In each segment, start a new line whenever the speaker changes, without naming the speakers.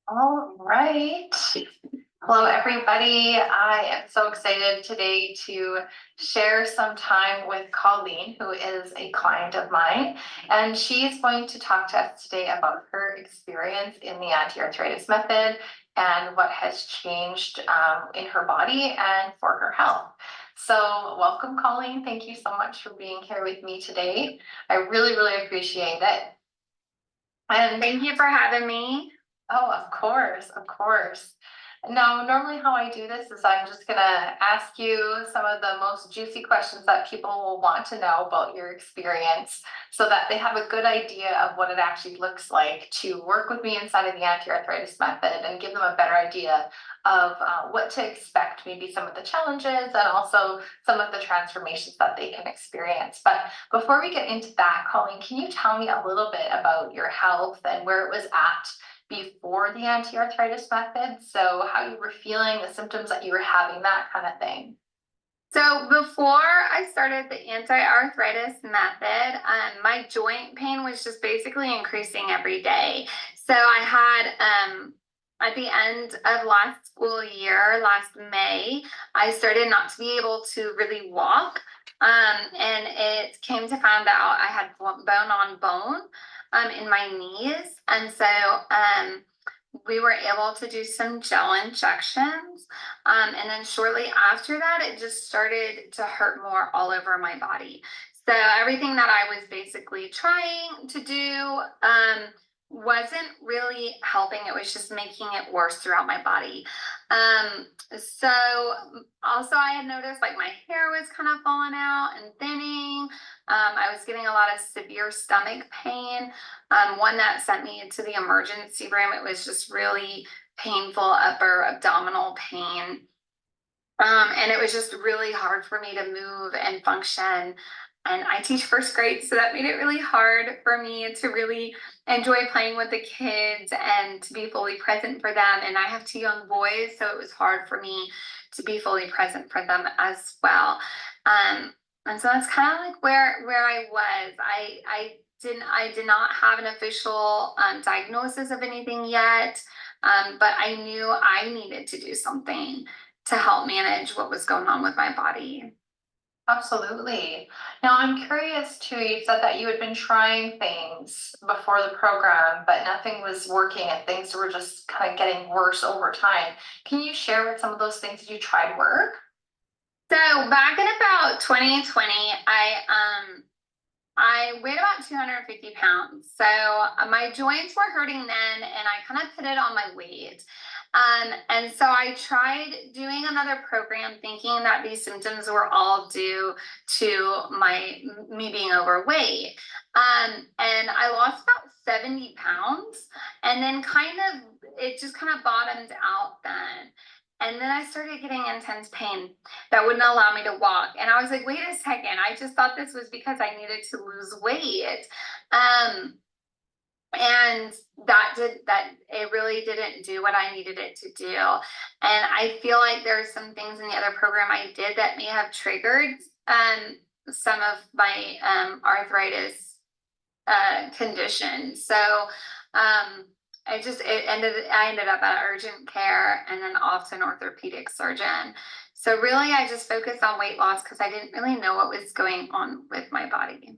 All right. Hello, everybody. I am so excited today to share some time with Colleen, who is a client of mine, and she's going to talk to us today about her experience in the anti-arthritis method and what has changed in her body and for her health. So welcome, Colleen. Thank you so much for being here with me today. I really appreciate it. And
Thank you for having me.
oh, of course, of course. Now, normally how I do this is I'm just gonna ask you some of the most juicy questions that people will want to know about your experience so that they have a good idea of what it actually looks like to work with me inside of the anti-arthritis method and give them a better idea of what to expect, maybe some of the challenges and also some of the transformations that they can experience. But before we get into that, Colleen, can you tell me a little bit about your health and where it was at before the anti-arthritis method? So how you were feeling, the symptoms that you were having, that kind of thing.
So before I started the anti-arthritis method, my joint pain was just basically increasing every day. So I had at the end of last school year, last May, I started not to be able to really walk. And it came to find out I had bone on bone in my knees. And so we were able to do some gel injections. And then shortly after that, it just started to hurt more all over my body. So everything that I was basically trying to do wasn't really helping. It was just making it worse throughout my body. So also I had noticed like my hair was kind of falling out and thinning. I was getting a lot of severe stomach pain. One that sent me to the emergency room. It was just really painful upper abdominal pain. And it was just really hard for me to move and function. And I teach first grade, so that made it really hard for me to really enjoy playing with the kids and to be fully present for them. And I have two young boys, so it was hard for me to be fully present for them as well. And so that's kind of like where I was. I did not have an official diagnosis of anything yet, but I knew I needed to do something to help manage what was going on with my body.
Absolutely. Now I'm curious too, you said that you had been trying things before the program, but nothing was working and things were just kind of getting worse over time. Can you share what some of those things that you tried were?
So back in about 2020, I weighed about 250 pounds. So my joints were hurting then, and I kind of put it on my weight. And so I tried doing another program thinking that these symptoms were all due to me being overweight. And I lost about 70 pounds, and then it just kind of bottomed out then. And then I started getting intense pain that wouldn't allow me to walk. And I was like, wait a second, I just thought this was because I needed to lose weight. Um, and that it really didn't do what I needed it to do. And I feel like there are some things in the other program I did that may have triggered some of my arthritis condition. So I ended up at urgent care and then off to an orthopedic surgeon. So really I just focused on weight loss because I didn't really know what was going on with my body.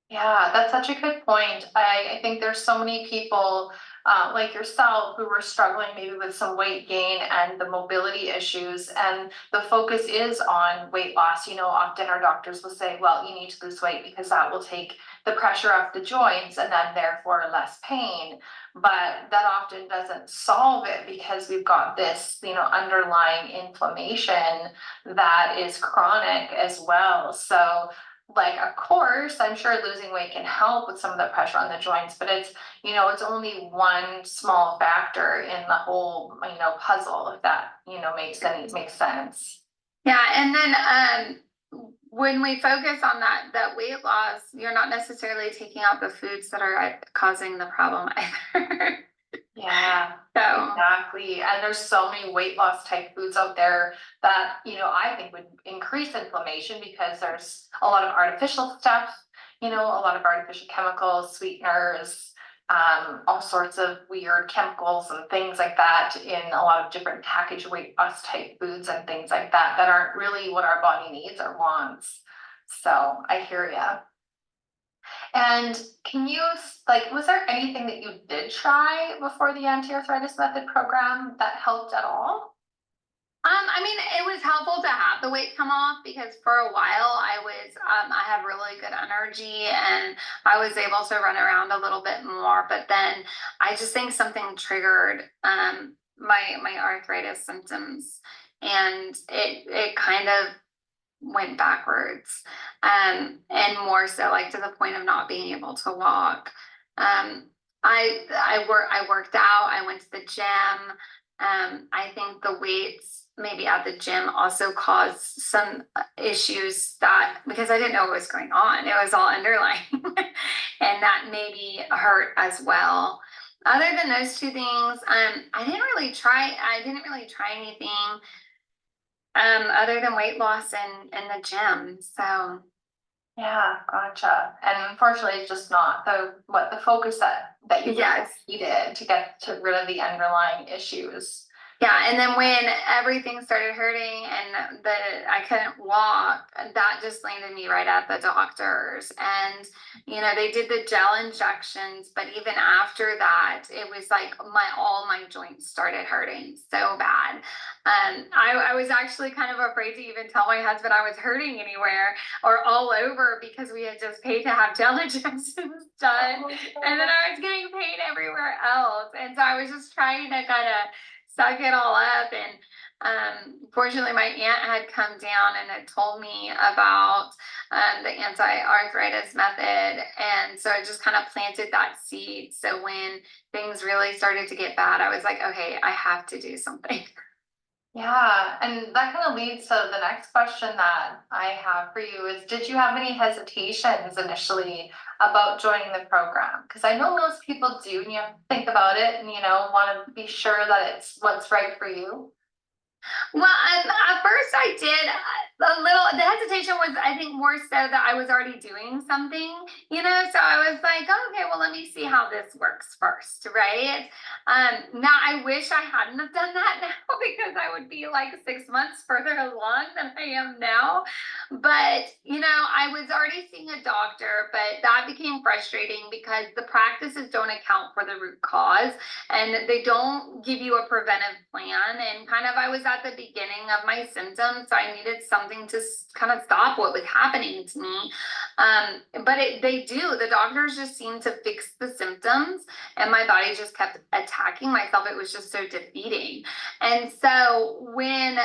Yeah, that's such a good point. I think there's so many people like yourself who were struggling maybe with some weight gain and the mobility issues, and the focus is on weight loss. You know, often our doctors will say, well, you need to lose weight because that will take the pressure off the joints and then therefore less pain. But that often doesn't solve it because we've got this, underlying inflammation that is chronic as well. So like, of course, I'm sure losing weight can help with some of the pressure on the joints, but it's only one small factor in the whole, puzzle, if that, makes sense.
Yeah, and then when we focus on that weight loss, you're not necessarily taking out the foods that are causing the problem either.
Yeah,
So
exactly. And there's so many weight loss type foods out there that, I think would increase inflammation because there's a lot of artificial stuff, a lot of artificial chemicals, sweeteners, all sorts of weird chemicals and things like that in a lot of different packaged weight loss type foods and things like that that aren't really what our body needs or wants. So I hear ya. And can you, like, was there anything that you did try before the anti-arthritis method program that helped at all?
I mean, it was helpful to have the weight come off because for a while I had really good energy and I was able to run around a little bit more. But then I just think something triggered my arthritis symptoms, and it kind of went backwards, and more so like to the point of not being able to walk. I worked out, I went to the gym. I think the weights maybe at the gym also caused some issues, that because I didn't know what was going on, it was all underlying, and that maybe hurt as well. Other than those two things, I didn't really try anything other than weight loss and the gym. So
Yeah, gotcha. And unfortunately, it's just not the focus that you
yes.
needed to get rid of the underlying issues.
Yeah, and then when everything started hurting and I couldn't walk, that just landed me right at the doctors. And they did the gel injections, but even after that, it was like all my joints started hurting so bad. I was actually kind of afraid to even tell my husband I was hurting anywhere or all over, because we had just paid to have gel injections done, and then I was getting paid everywhere else. And so I was just trying to kind of suck it all up. And fortunately my aunt had come down and had told me about the anti-arthritis method, and so I just kind of planted that seed. So when things really started to get bad, I was like, okay, I have to do something.
Yeah, and that kind of leads to the next question that I have for you is, did you have any hesitations initially about joining the program? Because I know most people do, and you have to think about it and, want to be sure that it's what's right for you.
Well, at first I did a little. The hesitation was, I think, more so that I was already doing something, So I was like, oh, okay, well, let me see how this works first, right? Now I wish I hadn't have done that now, because I would be like 6 months further along than I am now. But I was already seeing a doctor, but that became frustrating because the practices don't account for the root cause, and they don't give you a preventive plan. And kind of, I was at the beginning of my symptoms, so I needed something to kind of stop what was happening to me. But they do. The doctors just seem to fix the symptoms, and my body just kept attacking myself. It was just so defeating. And so when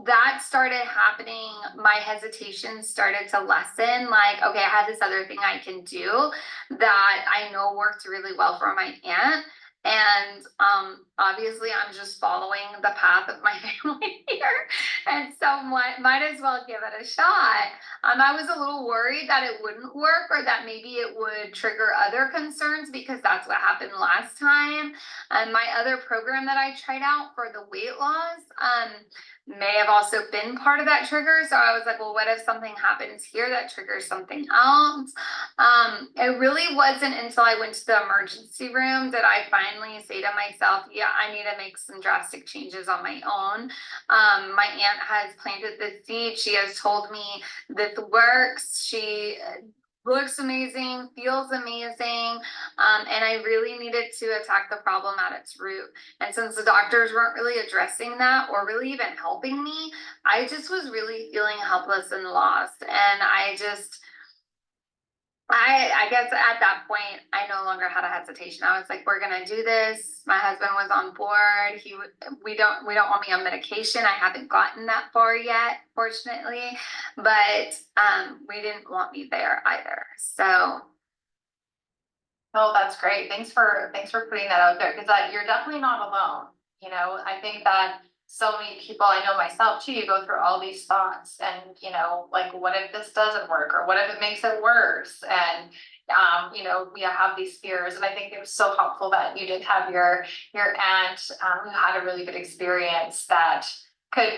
that started happening, my hesitation started to lessen. Like, okay, I have this other thing I can do that I know worked really well for my aunt. And obviously I'm just following the path of my family here, and so might as well give it a shot. I was a little worried that it wouldn't work, or that maybe it would trigger other concerns, because that's what happened last time. And my other program that I tried out for the weight loss may have also been part of that trigger. So I was like, well, what if something happens here that triggers something else? It really wasn't until I went to the emergency room that I finally say to myself, yeah, I need to make some drastic changes on my own. My aunt has planted the seed. She has told me this works. She looks amazing, feels amazing. And I really needed to attack the problem at its root. And since the doctors weren't really addressing that or really even helping me, I just was really feeling helpless and lost. And I guess at that point, I no longer had a hesitation. I was like, we're gonna do this. My husband was on board. We don't want me on medication. I haven't gotten that far yet, fortunately, but we didn't want me there either. So
Oh, that's great. Thanks for putting that out there, because you're definitely not alone. I think that so many people, I know myself too, you go through all these thoughts and, like, what if this doesn't work, or what if it makes it worse? And we have these fears, and I think it was so helpful that you did have your aunt who had a really good experience that could,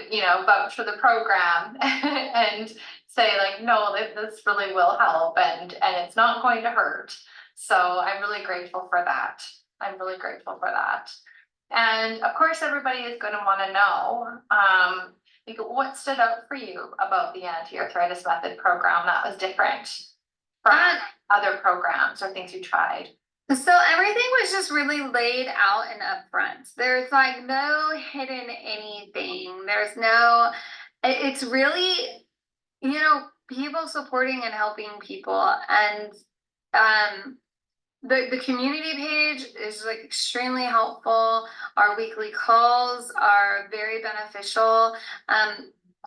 vouch for the program and say like, no, this really will help, and it's not going to hurt. So I'm really grateful for that. I'm really grateful for that. And of course, everybody is going to want to know, like, what stood out for you about the Anti-Arthritis Method program that was different from other programs or things you tried?
So everything was just really laid out and upfront. There's like no hidden anything. There's no, it's really, people supporting and helping people. And the community page is like extremely helpful. Our weekly calls are very beneficial.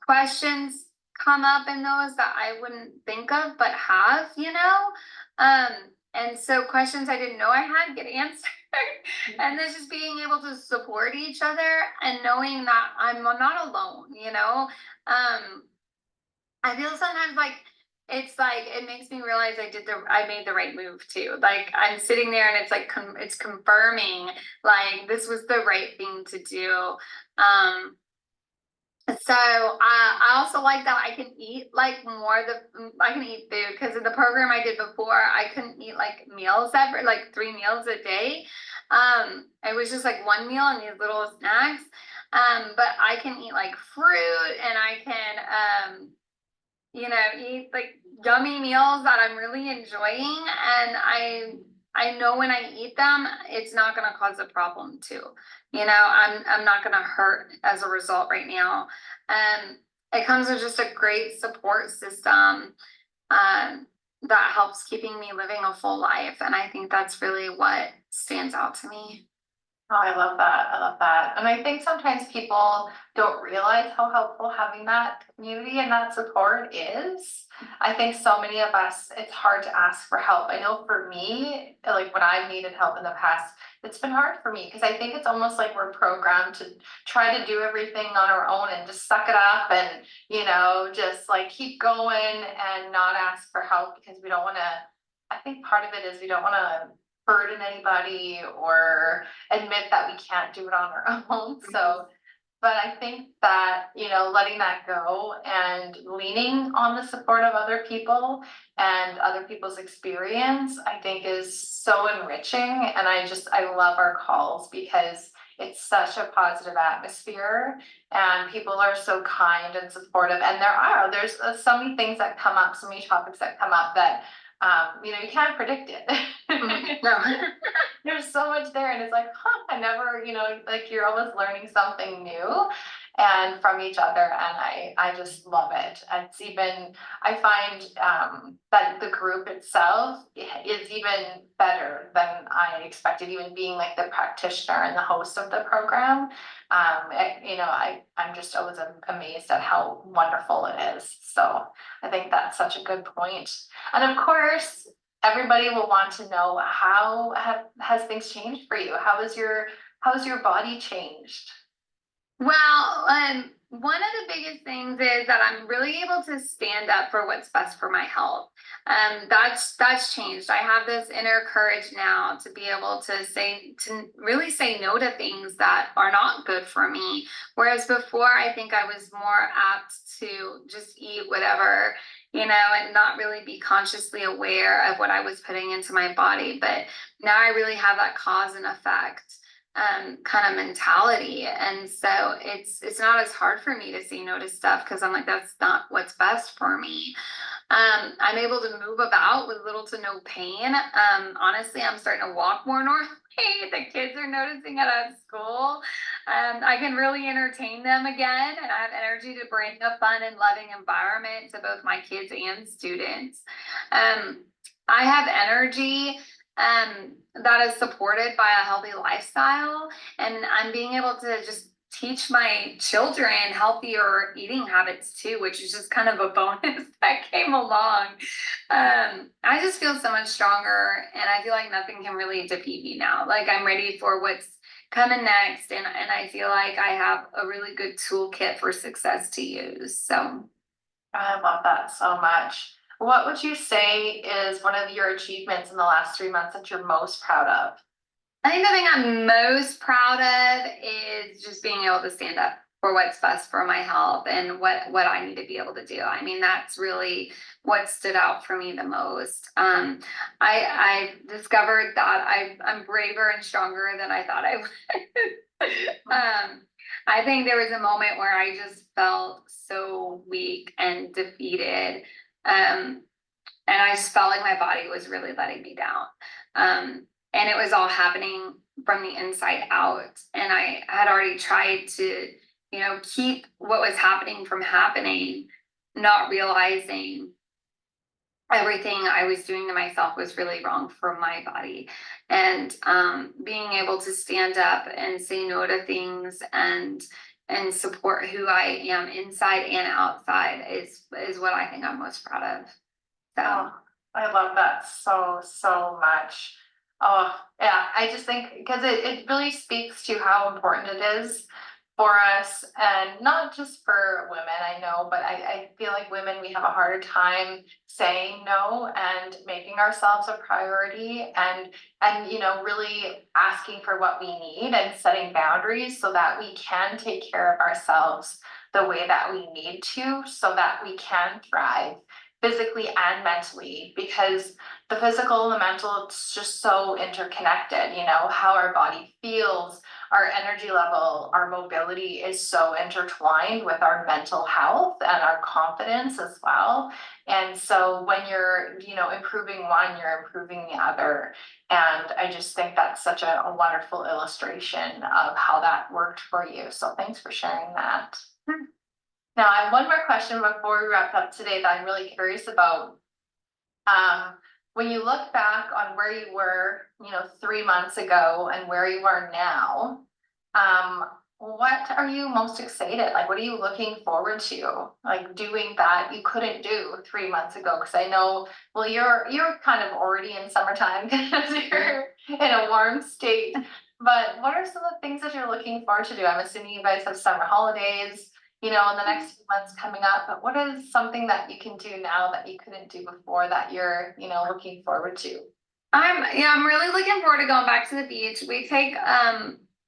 Questions come up in those that I wouldn't think of, but have, and so questions I didn't know I had get answered. And then just being able to support each other and knowing that I'm not alone, I feel sometimes like it's like it makes me realize I made the right move too. Like I'm sitting there and it's like it's confirming like this was the right thing to do. So I also like that I can eat like I can eat food because in the program I did before I couldn't eat like meals like 3 meals a day. It was just like one meal and these little snacks. But I can eat like fruit and I can eat like yummy meals that I'm really enjoying. And I know when I eat them, it's not going to cause a problem too. I'm not going to hurt as a result right now. It comes with just a great support system that helps keeping me living a full life. And I think that's really what stands out to me.
Oh, I love that. I love that. And I think sometimes people don't realize how helpful having that community and that support is. I think so many of us, it's hard to ask for help. I know for me, like when I've needed help in the past, it's been hard for me because I think it's almost like we're programmed to try to do everything on our own and just suck it up and, just like keep going and not ask for help because we don't want to. I think part of it is we don't want to burden anybody or admit that we can't do it on our own. So, but I think that, letting that go and leaning on the support of other people and other people's experience, I think is so enriching. And I love our calls because it's such a positive atmosphere and people are so kind and supportive. And there's so many things that come up, so many topics that come up that you can't predict it.
No.
There's so much there, and it's like, I never, like you're always learning something new and from each other, and I just love it. I find that the group itself is even better than I expected, even being like the practitioner and the host of the program. I'm just always amazed at how wonderful it is. So I think that's such a good point. And of course, everybody will want to know has things changed for you? How has your body changed?
Well, one of the biggest things is that I'm really able to stand up for what's best for my health. That's changed. I have this inner courage now to be able to really say no to things that are not good for me. Whereas before, I think I was more apt to just eat whatever, and not really be consciously aware of what I was putting into my body. But now I really have that cause and effect kind of mentality, and so it's not as hard for me to say no to stuff because I'm like, that's not what's best for me. I'm able to move about with little to no pain. Honestly, I'm starting to walk more normally. The kids are noticing it at school. I can really entertain them again, and I have energy to bring a fun and loving environment to both my kids and students. I have energy that is supported by a healthy lifestyle, and I'm being able to just teach my children healthier eating habits too, which is just kind of a bonus that came along. I just feel so much stronger, and I feel like nothing can really defeat me now. Like I'm ready for what's coming next, and I feel like I have a really good toolkit for success to use. So
I love that so much. What would you say is one of your achievements in the last 3 months that you're most proud of?
I think the thing I'm most proud of is just being able to stand up for what's best for my health and what I need to be able to do. I mean, that's really what stood out for me the most. I discovered that I'm braver and stronger than I thought I would. I think there was a moment where I just felt so weak and defeated. And I just felt like my body was really letting me down. And it was all happening from the inside out. And I had already tried to, keep what was happening from happening, not realizing everything I was doing to myself was really wrong for my body. And being able to stand up and say no to things and support who I am inside and outside is what I think I'm most proud of. So
Oh, I love that so much. Oh, yeah, I just think because it really speaks to how important it is for us, and not just for women, I know, but I feel like women, we have a harder time saying no and making ourselves a priority, and really asking for what we need and setting boundaries so that we can take care of ourselves the way that we need to, so that we can thrive physically and mentally, because the physical and the mental, it's just so interconnected. How our body feels, our energy level, our mobility is so intertwined with our mental health and our confidence as well. And so when you're improving one, you're improving the other. And I just think that's such a wonderful illustration of how that worked for you, so thanks for sharing that. Now, I have one more question before we wrap up today that I'm really curious about. When you look back on where you were, 3 months ago and where you are now, what are you most excited? Like, what are you looking forward to? Like doing that you couldn't do 3 months ago? Because I know, well, you're kind of already in summertime because you're in a warm state. But what are some of the things that you're looking forward to do? I'm assuming you guys have summer holidays, in the next few months coming up, but what is something that you can do now that you couldn't do before that you're, looking forward to?
I'm really looking forward to going back to the beach. We take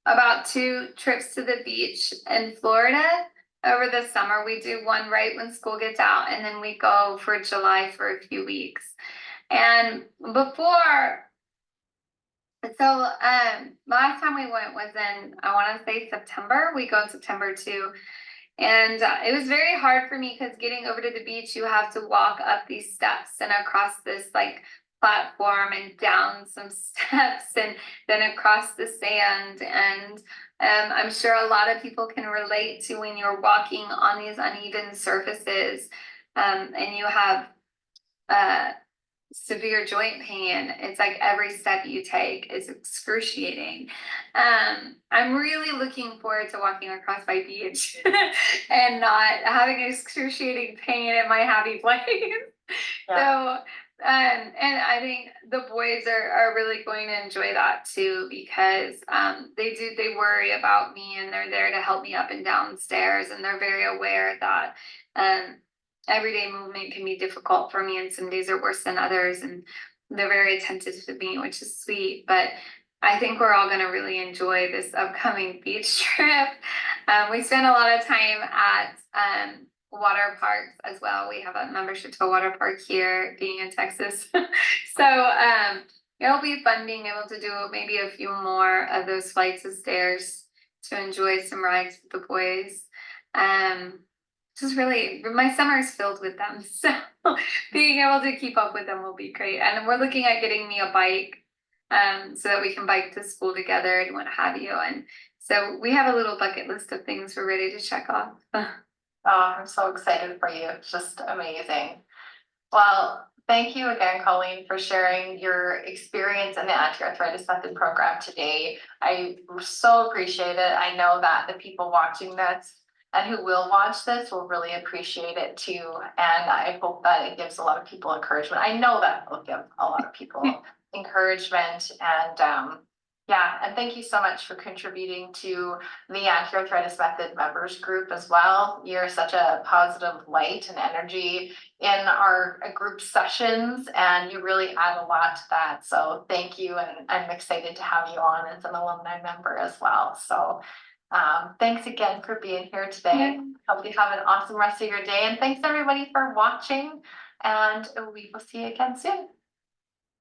about 2 trips to the beach in Florida over the summer. We do one right when school gets out, and then we go for July for a few weeks. And last time we went was in, I want to say September. We go in September too. And it was very hard for me because getting over to the beach, you have to walk up these steps and across this platform and down some steps and then across the sand. And I'm sure a lot of people can relate to when you're walking on these uneven surfaces and you have severe joint pain. It's like every step you take is excruciating. I'm really looking forward to walking across my beach and not having excruciating pain in my happy place. Yeah. So and I think the boys are really going to enjoy that too, because they worry about me and they're there to help me up and down stairs, and they're very aware that everyday movement can be difficult for me, and some days are worse than others, and they're very attentive to me, which is sweet. But I think we're all going to really enjoy this upcoming beach trip. We spend a lot of time at water parks as well. We have a membership to a water park here, being in Texas. So it'll be fun being able to do maybe a few more of those flights of stairs to enjoy some rides with the boys. Just really, my summer is filled with them. So being able to keep up with them will be great. And we're looking at getting me a bike so that we can bike to school together and what have you. And so we have a little bucket list of things we're ready to check off.
Oh, I'm so excited for you. It's just amazing. Well, thank you again, Colleen, for sharing your experience in the Anti-Arthritis Method program today. I so appreciate it. I know that the people watching this and who will watch this will really appreciate it too. And I hope that it gives a lot of people encouragement. I know that it will give a lot of people encouragement. And and thank you so much for contributing to the Anti-Arthritis Method members group as well. You're such a positive light and energy in our group sessions, and you really add a lot to that. So thank you, and I'm excited to have you on as an alumni member as well. So Thanks again for being here today. Hope you have an awesome rest of your day, and thanks everybody for watching, and we will see you again soon.